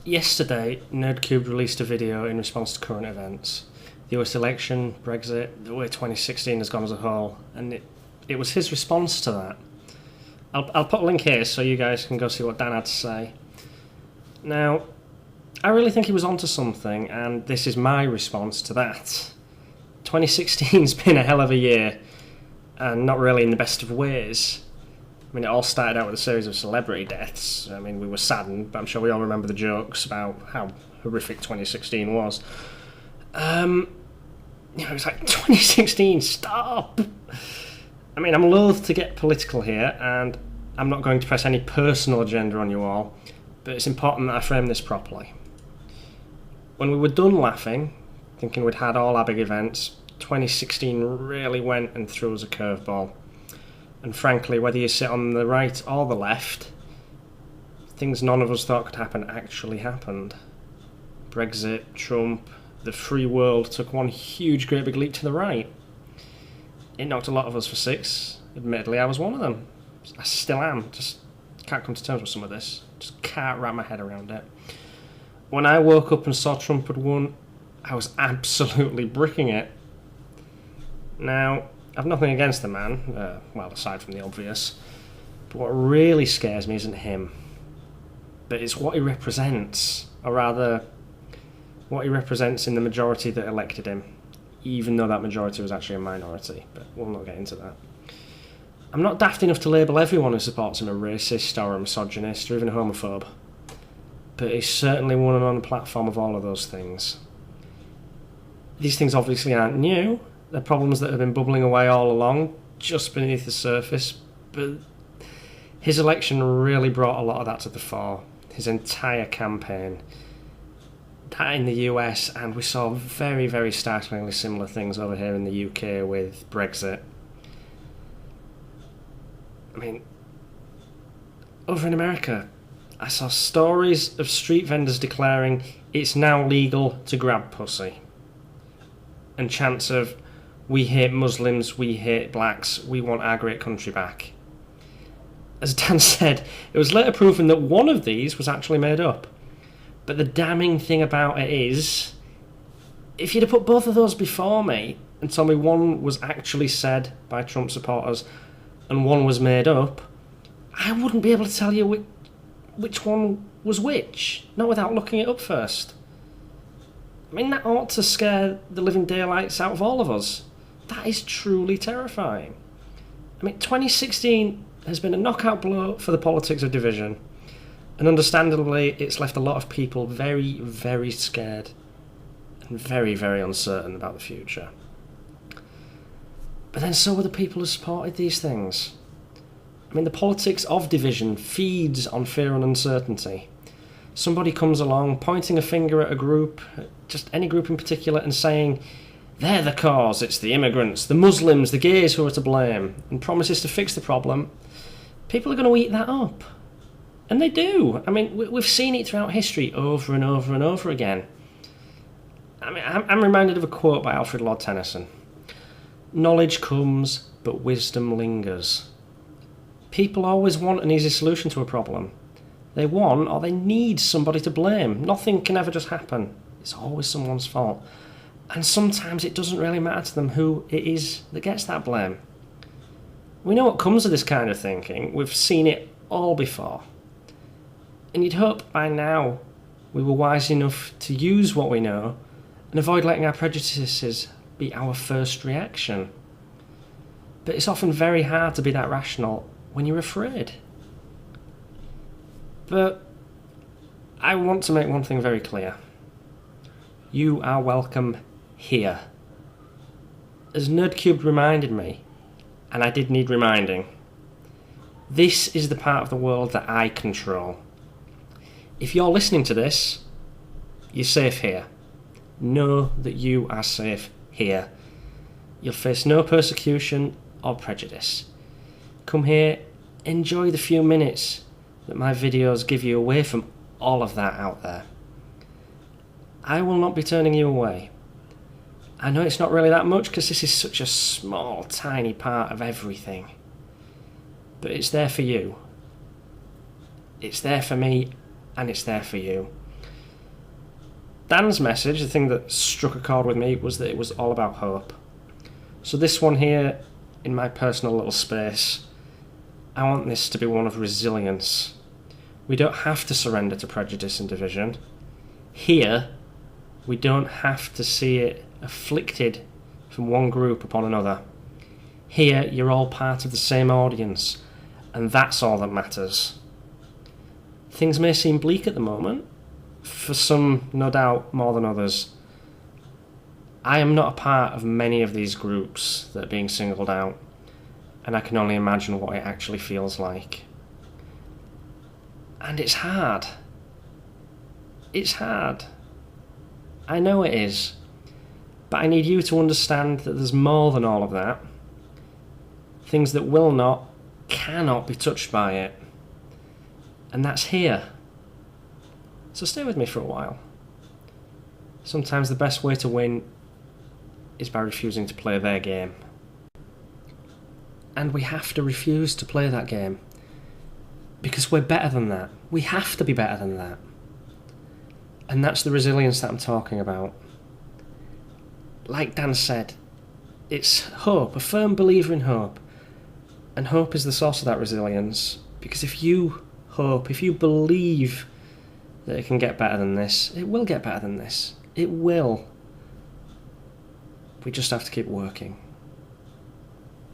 Yesterday, Nerdcubed released a video in response to current events. The US election, Brexit, the way 2016 has gone as a whole, and it was his response to that. I'll put a link here so you guys can go see what Dan had to say. Now, I really think he was onto something, and this is my response to that. 2016's been a hell of a year, and not really in the best of ways. I mean, it all started out with a series of celebrity deaths. I mean, we were saddened, but I'm sure we all remember the jokes about how horrific 2016 was. It was like, 2016, stop! I mean, I'm loath to get political here, and I'm not going to press any personal agenda on you all, but it's important that I frame this properly. When we were done laughing, thinking we'd had all our big events, 2016 really went and threw us a curveball. And frankly, whether you sit on the right or the left, things none of us thought could happen actually happened. Brexit, Trump, the free world took one huge great big leap to the right. It knocked a lot of us for six. Admittedly, I was one of them. I still am. Just can't come to terms with some of this. Just can't wrap my head around it. When I woke up and saw Trump had won, I was absolutely bricking it. Now, I've nothing against the man, well, aside from the obvious, but what really scares me isn't him, but it's what he represents, or rather, what he represents in the majority that elected him, even though that majority was actually a minority, but we'll not get into that. I'm not daft enough to label everyone who supports him a racist or a misogynist or even a homophobe, but he's certainly won on the platform of all of those things. These things obviously aren't new. They're problems that have been bubbling away all along, just beneath the surface, but his election really brought a lot of that to the fore. His entire campaign. That in the US, and we saw very, very startlingly similar things over here in the UK with Brexit. I mean, over in America, I saw stories of street vendors declaring it's now legal to grab pussy. And chants of, we hate Muslims, we hate blacks, we want our great country back. As Dan said, it was later proven that one of these was actually made up. But the damning thing about it is, if you'd have put both of those before me and told me one was actually said by Trump supporters and one was made up, I wouldn't be able to tell you which one was which, not without looking it up first. I mean, that ought to scare the living daylights out of all of us. That is truly terrifying. I mean, 2016 has been a knockout blow for the politics of division, and understandably, it's left a lot of people very, very scared and very, very uncertain about the future. But then so were the people who supported these things. I mean, the politics of division feeds on fear and uncertainty. Somebody comes along pointing a finger at a group, just any group in particular, and saying, they're the cause, it's the immigrants, the Muslims, the gays who are to blame, and promises to fix the problem. People are going to eat that up. And they do. I mean, we've seen it throughout history over and over and over again. I mean, I'm reminded of a quote by Alfred Lord Tennyson. Knowledge comes, but wisdom lingers. People always want an easy solution to a problem. They want or they need somebody to blame. Nothing can ever just happen. It's always someone's fault. And sometimes it doesn't really matter to them who it is that gets that blame. We know what comes of this kind of thinking. We've seen it all before. And you'd hope by now we were wise enough to use what we know and avoid letting our prejudices be our first reaction. But it's often very hard to be that rational when you're afraid. But I want to make one thing very clear. You are welcome here. As Nerdcubed reminded me, and I did need reminding, this is the part of the world that I control. If you're listening to this, you're safe here. Know that you are safe here. You'll face no persecution or prejudice. Come here, enjoy the few minutes that my videos give you away from all of that out there. I will not be turning you away. I know it's not really that much because this is such a small, tiny part of everything. But it's there for you. It's there for me, and it's there for you. Dan's message, the thing that struck a chord with me, was that it was all about hope. So this one here, in my personal little space, I want this to be one of resilience. We don't have to surrender to prejudice and division. Here, we don't have to see it afflicted from one group upon another. Here, you're all part of the same audience, and that's all that matters. Things may seem bleak at the moment, for some, no doubt, more than others. I am not a part of many of these groups that are being singled out, and I can only imagine what it actually feels like. And it's hard. It's hard. I know it is. But I need you to understand that there's more than all of that. Things that will not, cannot be touched by it. And that's here. So stay with me for a while. Sometimes the best way to win is by refusing to play their game. And we have to refuse to play that game. Because we're better than that. We have to be better than that. And that's the resilience that I'm talking about. Like Dan said, it's hope, a firm believer in hope. And hope is the source of that resilience. Because if you hope, if you believe that it can get better than this, it will get better than this. It will. We just have to keep working.